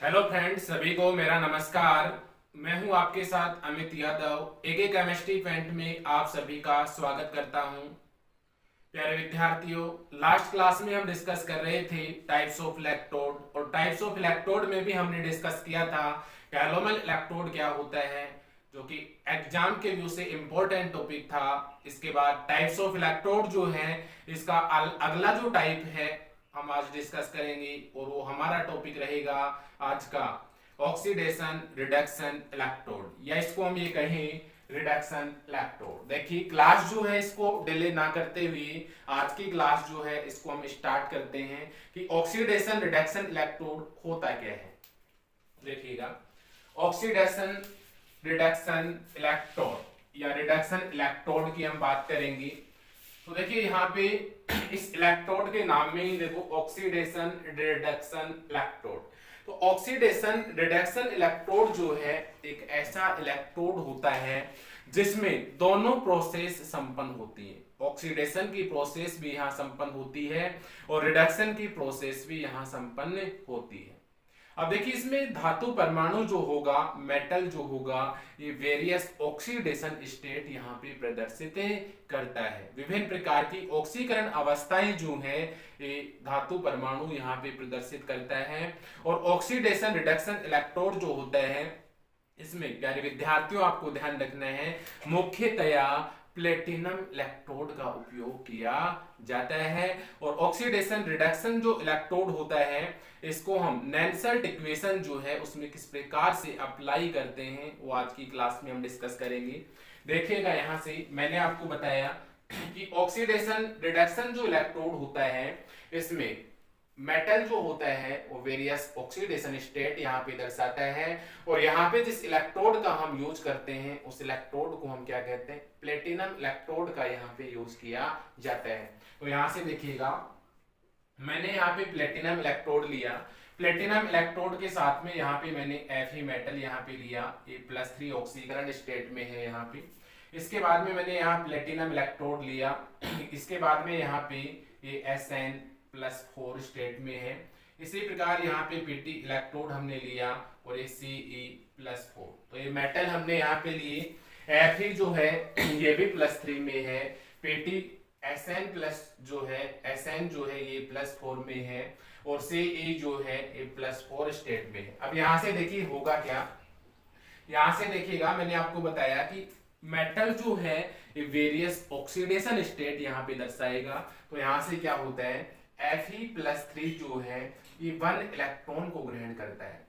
Hello friends, सभी को मेरा नमस्कार। मैं हूं आपके साथ अमित यादव। एके केमिस्ट्री पेंट में आप सभी का स्वागत करता हूं। प्यारे विद्यार्थियों, लास्ट क्लास में हम डिस्कस कर रहे थे टाइप्स ऑफ इलेक्ट्रोड, और टाइप्स ऑफ इलेक्ट्रोड में भी हमने डिस्कस किया था गैल्वेनो इलेक्ट्रोड क्या होता है, जो कि एग्जाम के व्यू से इंपॉर्टेंट टॉपिक था। इसके बाद टाइप्स ऑफ इलेक्ट्रोड जो है, इसका अगला जो टाइप है हम आज डिस्कस करेंगे, और वो हमारा टॉपिक रहेगा आज का ऑक्सीडेशन रिडक्शन इलेक्ट्रोड, या इसको हम ये कहें रिडक्शन इलेक्ट्रोड। देखिए, क्लास जो है इसको डिले ना करते हुए आज की क्लास जो है इसको हम स्टार्ट करते हैं कि ऑक्सीडेशन रिडक्शन इलेक्ट्रोड होता क्या है। देखिएगा, ऑक्सीडेशन रिडक्शन इलेक्ट्रोड या रिडक्शन इलेक्ट्रोड की हम बात करेंगे। तो देखिए यहाँ पे इस इलेक्ट्रोड के नाम में ही देखो, ऑक्सीडेशन रिडक्शन इलेक्ट्रोड। तो ऑक्सीडेशन रिडक्शन इलेक्ट्रोड जो है एक ऐसा इलेक्ट्रोड होता है जिसमें दोनों प्रोसेस संपन्न होती है। ऑक्सीडेशन की प्रोसेस भी यहाँ संपन्न होती है और रिडक्शन की प्रोसेस भी यहाँ संपन्न होती है। अब देखिए, इसमें धातु परमाणु जो होगा, मेटल जो होगा, ये वेरियस ऑक्सीडेशन स्टेट यहाँ पे प्रदर्शित करता है। विभिन्न प्रकार की ऑक्सीकरण अवस्थाएं जो है ये धातु परमाणु यहाँ पे प्रदर्शित करता है। और ऑक्सीडेशन रिडक्शन इलेक्ट्रोड जो होता है, इसमें प्यारे विद्यार्थियों आपको ध्यान रखना है, मुख्यतया प्लेटिनम इलेक्ट्रोड का उपयोग किया जाता है। और ऑक्सीडेशन रिडक्शन जो इलेक्ट्रोड होता है, इसको हम नैनसर्ट इक्वेशन जो है उसमें किस प्रकार से अप्लाई करते हैं वो आज की क्लास में हम डिस्कस करेंगे। देखिएगा, यहां से मैंने आपको बताया कि ऑक्सीडेशन रिडक्शन जो इलेक्ट्रोड होता है, इसमें मेटल जो होता है वो वेरियस ऑक्सीडेशन स्टेट यहाँ पे दर्शाता है। और यहाँ पे जिस इलेक्ट्रोड का हम यूज करते हैं उस इलेक्ट्रोड को हम क्या कहते हैं, प्लेटिनम इलेक्ट्रोड का यहाँ पे यूज किया जाता है। तो यहाँ से देखिएगा, मैंने यहाँ पे प्लेटिनम इलेक्ट्रोड लिया। प्लेटिनम इलेक्ट्रोड के साथ में यहाँ पे मैंने Fe मेटल यहाँ पे लिया, ये +3 ऑक्सीकरण स्टेट में है यहाँ पे। इसके बाद में मैंने यहाँ प्लेटिनम इलेक्ट्रोड लिया। इसके बाद में यहाँ पे ये Sn+4 स्टेट में है। इसी प्रकार यहाँ पे Pt इलेक्ट्रोड हमने लिया और ये Ce+4। तो ये मेटल हमने यहाँ पे लिए। Fe जो है ये भी +3 में है। Pt Sn जो है ये +4 में है, और Ce जो है ये +4 स्टेट में है। अब यहाँ से देखिए होगा क्या, यहाँ से देखिएगा, मैंने आपको बताया कि मेटल जो है ये वेरियस ऑक्सीडेशन स्टेट यहाँ पे दर्शाएगा। तो यहाँ से क्या होता है, Fe+3 जो है ये 1 इलेक्ट्रॉन को ग्रहण करता है,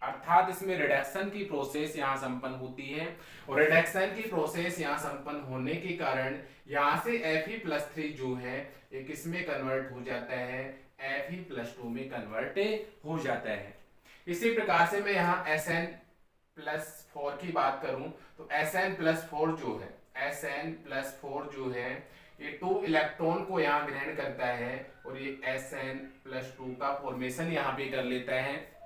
अर्थात इसमें रिडक्शन की प्रोसेस यहाँ संपन्न होती है। और रिडक्शन की प्रोसेस यहाँ संपन्न होने के कारण यहाँ से Fe+3 जो है ये किसमें कन्वर्ट हो जाता है, Fe+2 में कन्वर्ट हो जाता है। इसी प्रकार से मैं यहाँ Sn+4 की बात करूं तो Sn+4 जो है ये 2 इलेक्ट्रॉन को यहाँ ग्रहण करता है और ये Sn+2 का फॉर्मेशन यहाँ पे कर लेता है।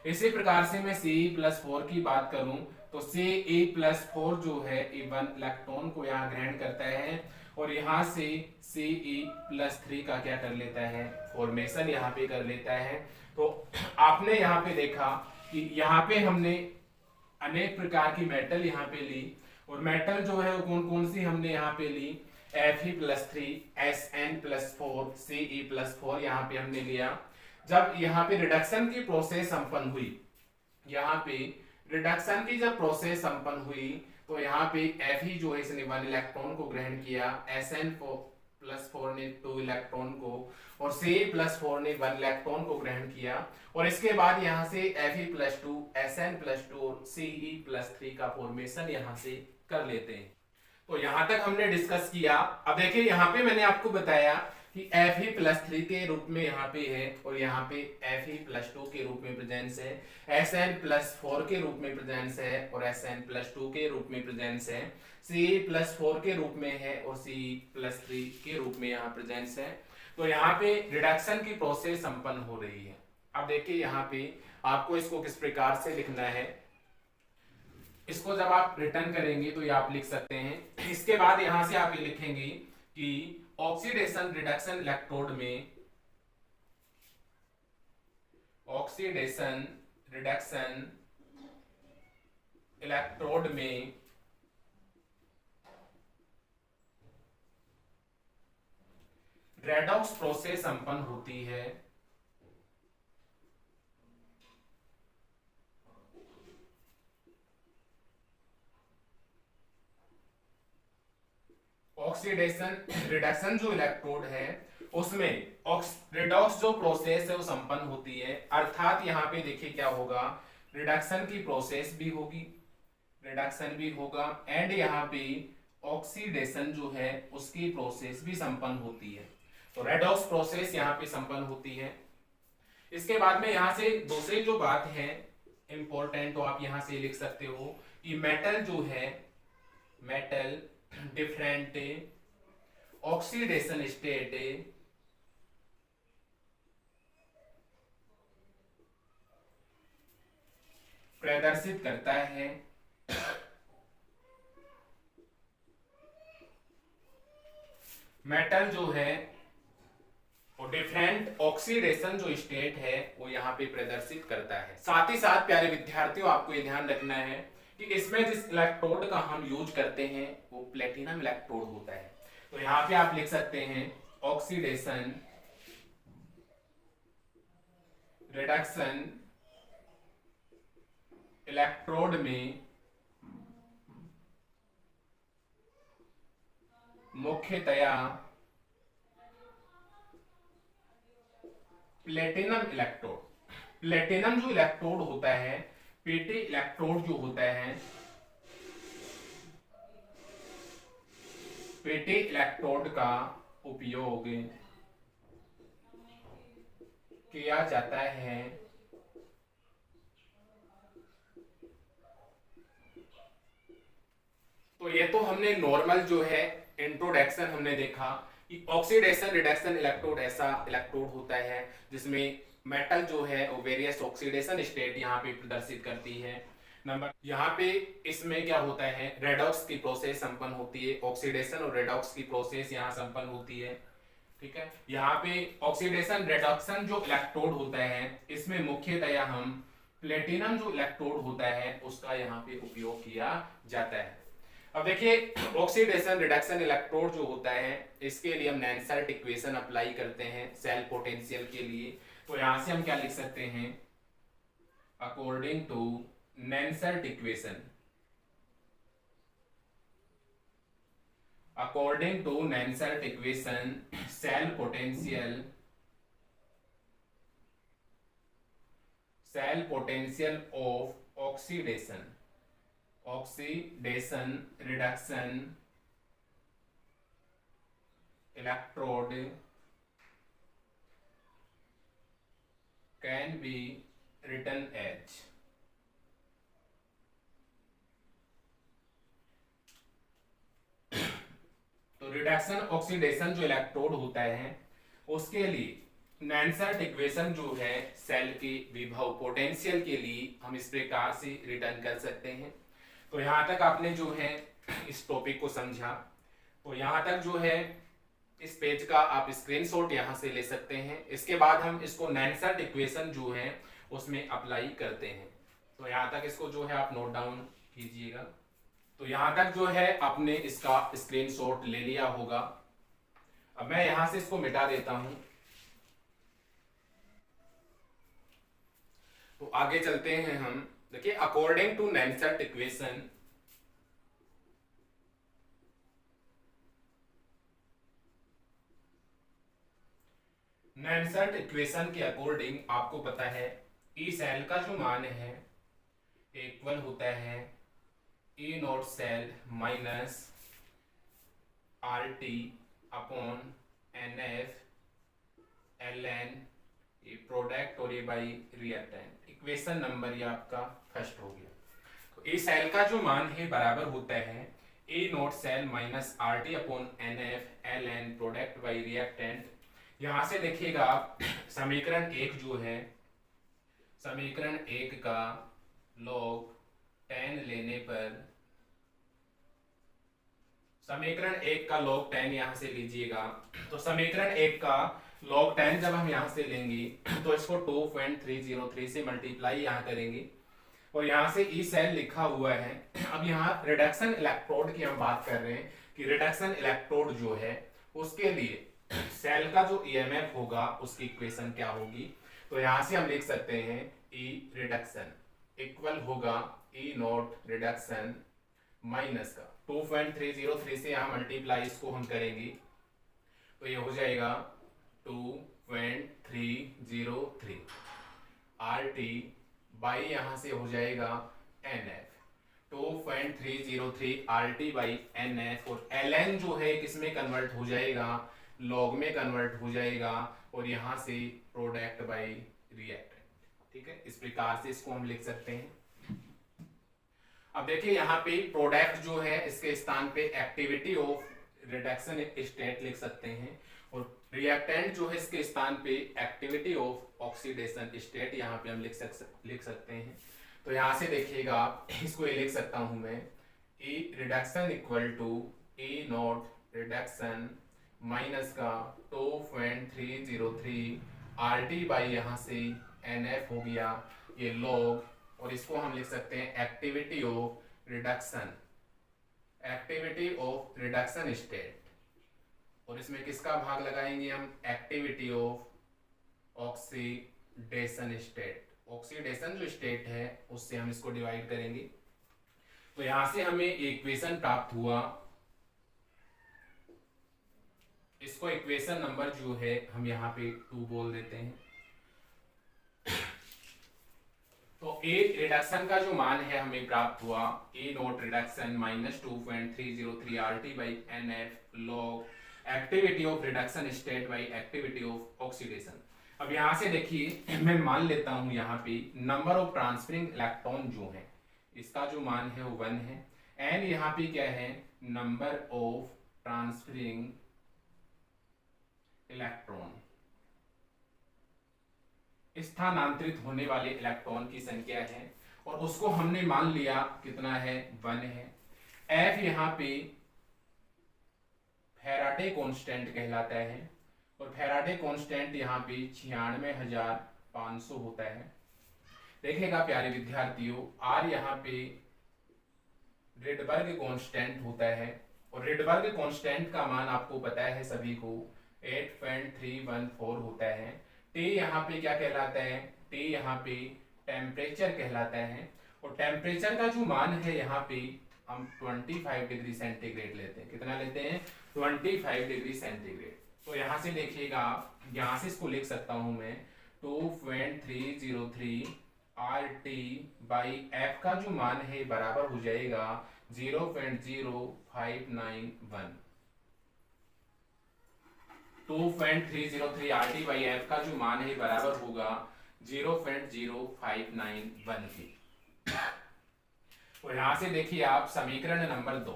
इसी प्रकार से मैं Ce+4 की बात करूं तो Ce+4 जो है ये 1 इलेक्ट्रॉन को यहाँ ग्रहण करता है और यहाँ से Ce+3 का क्या कर लेता है, फॉर्मेशन यहाँ पे कर लेता है। तो आपने यहाँ पे देखा कि यहाँ पे हमने अनेक प्रकार की मेटल यहाँ पे ली, और मेटल जो है वो कौन कौन सी हमने यहाँ पे ली, Fe+3, Sn+4, Ce+4 यहाँ पे हमने लिया। जब यहाँ पे रिडक्शन की प्रोसेस संपन्न हुई, यहाँ पे रिडक्शन की जब प्रोसेस संपन्न हुई तो यहाँ पे Fe जो है इसने 1 इलेक्ट्रॉन को ग्रहण किया, Sn+4 ने 2 इलेक्ट्रॉन को, और Ce+4 ने 1 इलेक्ट्रॉन को ग्रहण किया। और इसके बाद यहाँ से Fe+2, Sn+2 और Ce+3 का फॉर्मेशन यहाँ से कर लेते हैं। तो यहां तक हमने डिस्कस किया। अब देखिए, यहाँ पे मैंने आपको बताया कि Fe+3 के रूप में यहाँ पे है, और यहाँ पे Fe+2 के रूप में प्रेजेंस है, Sn+4 के रूप में प्रेजेंस है, और Sn+2 के रूप में प्रेजेंस है, Ce+4 के रूप में है, और Ce+3 के रूप में यहाँ प्रेजेंस है। तो यहाँ पे रिडक्शन की प्रोसेस संपन्न हो रही है। अब देखिए, यहाँ पे आपको इसको किस प्रकार से लिखना है, इसको जब आप रिटर्न करेंगे तो ये आप लिख सकते हैं। इसके बाद यहां से आप ये लिखेंगे कि ऑक्सीडेशन रिडक्शन इलेक्ट्रोड में ऑक्सीडेशन रिडक्शन इलेक्ट्रोड में रेडॉक्स प्रोसेस संपन्न होती है। ऑक्सीडेशन रिडक्शन जो इलेक्ट्रोड है उसमें रिडॉक्स जो प्रोसेस है वो संपन्न होती है, अर्थात यहाँ पे देखिए क्या होगा, रिडक्शन की प्रोसेस भी होगी, रिडक्शन भी होगा एंड यहाँ पे ऑक्सीडेशन जो है उसकी प्रोसेस भी संपन्न होती है। तो रेडॉक्स प्रोसेस यहाँ पे संपन्न होती है। इसके बाद में यहाँ से दूसरी जो बात है इंपॉर्टेंट, तो आप यहाँ से लिख सकते हो कि मेटल जो है, मेटल डिफरेंट ऑक्सीडेशन स्टेट प्रदर्शित करता है। मेटल जो है वो डिफरेंट ऑक्सीडेशन जो स्टेट है वो यहाँ पे प्रदर्शित करता है। साथ ही साथ प्यारे विद्यार्थियों आपको ये ध्यान रखना है कि इसमें जिस इलेक्ट्रोड का हम यूज करते हैं वो प्लेटिनम इलेक्ट्रोड होता है। तो यहाँ पे आप लिख सकते हैं ऑक्सीडेशन रिडक्शन इलेक्ट्रोड में मुख्यतया प्लेटिनम इलेक्ट्रोड, प्लेटिनम जो इलेक्ट्रोड होता है, पीटी इलेक्ट्रोड जो होता है, पीटी इलेक्ट्रोड का उपयोग किया जाता है तो ये तो हमने नॉर्मल जो है इंट्रोडक्शन हमने देखा कि ऑक्सीडेशन रिडक्शन इलेक्ट्रोड ऐसा इलेक्ट्रोड होता है जिसमें मेटल जो है वो वेरियस ऑक्सीडेशन स्टेट यहाँ पे प्रदर्शित करती है। नंबर यहाँ पे इसमें क्या होता है, रेडॉक्स की प्रोसेस संपन्न होती है, ऑक्सीडेशन और रेडॉक्स की प्रोसेस यहाँ संपन्न होती है। ठीक है, यहाँ पे ऑक्सीडेशन रिडक्शन जो इलेक्ट्रोड होता है इसमें मुख्यतया हम प्लेटिनम जो इलेक्ट्रोड होता है उसका यहाँ पे उपयोग किया जाता है। अब देखिए ऑक्सीडेशन रिडक्शन इलेक्ट्रोड जो होता है इसके लिए हम नैनसेल्ट इक्वेशन अप्लाई करते हैं सेल पोटेंशियल के लिए। तो यहां से हम क्या लिख सकते हैं, अकॉर्डिंग टू नैनसेल्ट इक्वेशन, अकॉर्डिंग टू नैनसेल्ट equation cell potential of oxidation reduction electrode can be written as तो रिडक्शन ऑक्सीडेशन जो इलेक्ट्रोड होता है उसके लिए नैनसेल्ट इक्वेशन जो है सेल के विभव पोटेंशियल के लिए हम इस प्रकार से रिटर्न कर सकते हैं। तो यहां तक आपने जो है इस टॉपिक को समझा। तो यहां तक जो है इस पेज का आप स्क्रीनशॉट यहां से ले सकते हैं। इसके बाद हम इसको नैनसेल्ट इक्वेशन जो है उसमें अप्लाई करते हैं। तो यहां तक इसको जो है आप नोट डाउन कीजिएगा। तो यहां तक जो है आपने इसका स्क्रीनशॉट ले लिया होगा। अब मैं यहां से इसको मिटा देता हूं। तो आगे चलते हैं हम। देखिए अकॉर्डिंग टू नैनसेल्ट इक्वेशन नैनसेल्ट इक्वेशन के अकॉर्डिंग आपको पता है ई सेल का जो मान है इक्वल होता है E nought cell minus R T upon N F L N, ये प्रोडक्ट और ये बाई रिएक्टेंट। इक्वेशन नंबर ये आपका फर्स्ट हो गया। तो ए सेल का जो मान है बराबर होता है E nought cell minus R T upon N F L N product by reactant. यहां से देखिएगा आप समीकरण एक जो है, समीकरण एक का log 10 लेने पर, समीकरण एक का log 10 यहां से लीजिएगा। तो समीकरण एक का log 10 जब हम यहाँ से लेंगे तो इसको 2.303 से मल्टीप्लाई यहाँ करेंगे और यहाँ से ई सेल लिखा हुआ है। अब यहाँ रिडक्शन इलेक्ट्रोड की हम बात कर रहे हैं कि रिडक्शन इलेक्ट्रोड जो है उसके लिए सेल का जो ईएमएफ होगा उसकी इक्वेशन क्या होगी। तो यहाँ से हम लिख सकते हैं ई रिडक्शन इक्वल होगा ई नॉट रिडक्शन माइनस का 2.303 से यहाँ मल्टीप्लाई इसको हम करेंगे तो ये हो जाएगा 2.303 आर टी बाई यहाँ से हो जाएगा N F 2.303 R T by N F और एल एन जो है किसमें कन्वर्ट हो जाएगा, लॉग में कन्वर्ट हो जाएगा और यहाँ से प्रोडक्ट बाई रिएक्टेंट। ठीक है, इस प्रकार से इसको हम लिख सकते हैं। अब देखिए यहाँ पे प्रोडक्ट जो है इसके स्थान पे एक्टिविटी ऑफ रिडक्शन स्टेट लिख सकते हैं और रिएक्टेंट जो है इसके स्थान पे एक्टिविटी ऑफ ऑक्सीडेशन स्टेट यहाँ पे हम लिख सकते हैं। तो यहाँ से देखिएगा आप इसको ये लिख सकता हूं मैं E reduction equal to E nought reduction minus का 2.303 आर टी बाई यहाँ से एन एफ हो गया ये लॉग और इसको हम लिख सकते हैं एक्टिविटी ऑफ रिडक्शन स्टेट और इसमें किसका भाग लगाएंगे हम, activity of oxidation state. Oxidation जो स्टेट है उससे हम इसको डिवाइड करेंगे। तो यहां से हमें इक्वेशन प्राप्त हुआ, इसको इक्वेशन नंबर जो है हम यहाँ पे 2 बोल देते हैं। तो ए रिडक्शन का जो मान है हमें प्राप्त हुआ E nought reduction minus 2.303 R T by N F log activity of reduction state by activity of oxidation. अब यहाँ से देखिए मैं मान लेता हूं यहाँ पे नंबर ऑफ ट्रांसफरिंग इलेक्ट्रॉन जो है इसका जो मान है वो 1 है एंड यहाँ पे क्या है, नंबर ऑफ ट्रांसफरिंग इलेक्ट्रॉन, स्थानांतरित होने वाले इलेक्ट्रॉन की संख्या है और उसको हमने मान लिया कितना है, 1 है। एफ यहाँ पे फैराडे कांस्टेंट कहलाता है और फैराडे कांस्टेंट यहाँ पे 96,500 होता है। देखिएगा प्यारे विद्यार्थियों, आर यहाँ पे रिडबर्ग कांस्टेंट होता है और रिडबर्ग कांस्टेंट का मान आपको पता है सभी को 8.314 होता है। टी यहाँ पे क्या कहलाता है, टी यहाँ पे टेम्परेचर कहलाता है और टेम्परेचर का जो मान है यहाँ पे हम 25 डिग्री सेंटीग्रेड लेते हैं। कितना लेते हैं, 25 डिग्री सेंटीग्रेड। तो यहाँ से देखिएगा आप, यहाँ से इसको लिख सकता हूं मैं 2.303 आर टी बाई एफ का जो मान है बराबर हो जाएगा 0.0591। 2.303 आर टी बाई एफ का जो मान है बराबर होगा 0.0591 की। तो यहां से देखिए आप समीकरण नंबर 2,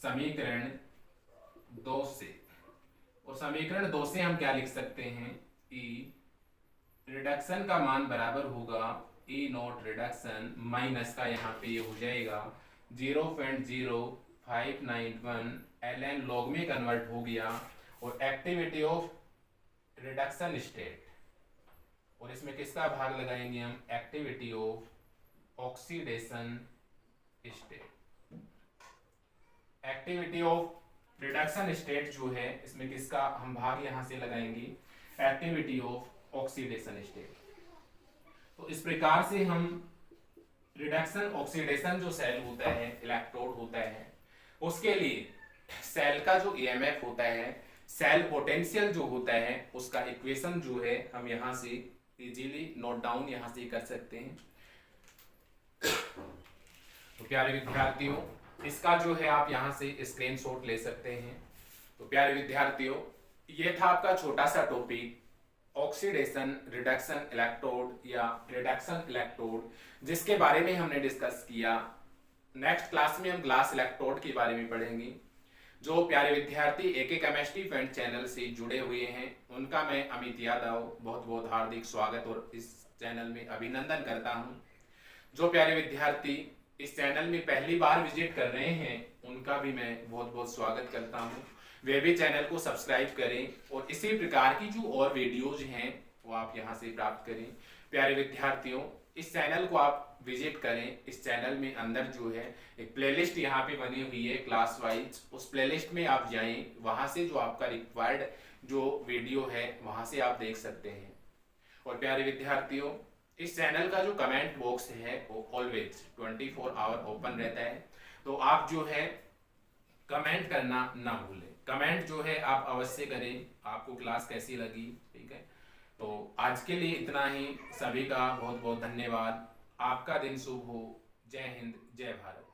समीकरण 2 से, और समीकरण 2 से हम क्या लिख सकते हैं, ई रिडक्शन का मान बराबर होगा ई नॉट रिडक्शन माइनस का यहाँ पे ये हो जाएगा 0.0591 एल एन लॉग में कन्वर्ट हो गया और एक्टिविटी ऑफ रिडक्शन स्टेट और इसमें किसका भाग लगाएंगे हम, activity of oxidation state. Activity of reduction state जो है इसमें किसका हम भाग यहां से लगाएंगे, एक्टिविटी ऑफ ऑक्सीडेशन स्टेट। तो इस प्रकार से हम रिडक्शन ऑक्सीडेशन जो सेल होता है, इलेक्ट्रोड होता है, उसके लिए सेल का जो ईएमएफ होता है, सेल पोटेंशियल जो होता है, उसका इक्वेशन जो है हम यहां से इजीली नोट डाउन यहां से कर सकते हैं। तो प्यारे विद्यार्थियों, इसका जो है आप यहां से स्क्रीनशॉट ले सकते हैं। तो प्यारे विद्यार्थियों, ये था आपका छोटा सा टॉपिक ऑक्सीडेशन रिडक्शन इलेक्ट्रोड या रिडक्शन इलेक्ट्रोड, जिसके बारे में हमने डिस्कस किया। नेक्स्ट क्लास में हम ग्लास इलेक्ट्रोड के बारे में पढ़ेंगे। जो प्यारे विद्यार्थी एके केमिस्ट्री फ्रेंड चैनल से जुड़े हुए हैं उनका मैं अमित यादव बहुत बहुत हार्दिक स्वागत और इस चैनल में अभिनंदन करता हूं। जो प्यारे विद्यार्थी इस चैनल में पहली बार विजिट कर रहे हैं उनका भी मैं बहुत बहुत स्वागत करता हूं। वे भी चैनल को सब्सक्राइब करें और इसी प्रकार की जो और वीडियोज हैं वो आप यहाँ से प्राप्त करें। प्यारे विद्यार्थियों, इस चैनल को आप विजिट करें। इस चैनल में अंदर जो है एक प्लेलिस्ट यहाँ पे बनी हुई है क्लास वाइज, उस प्लेलिस्ट में आप जाएं, वहाँ से जो आपका रिक्वायर्ड जो वीडियो है वहाँ से आप देख सकते हैं। और प्यारे विद्यार्थियों, इस चैनल का जो कमेंट बॉक्स है वो ऑलवेज 24 आवर ओपन रहता है, तो आप जो है कमेंट करना ना भूलें। कमेंट जो है आप अवश्य करें, आपको क्लास कैसी लगी। ठीक है, तो आज के लिए इतना ही। सभी का बहुत बहुत धन्यवाद। आपका दिन शुभ हो। जय हिंद, जय भारत।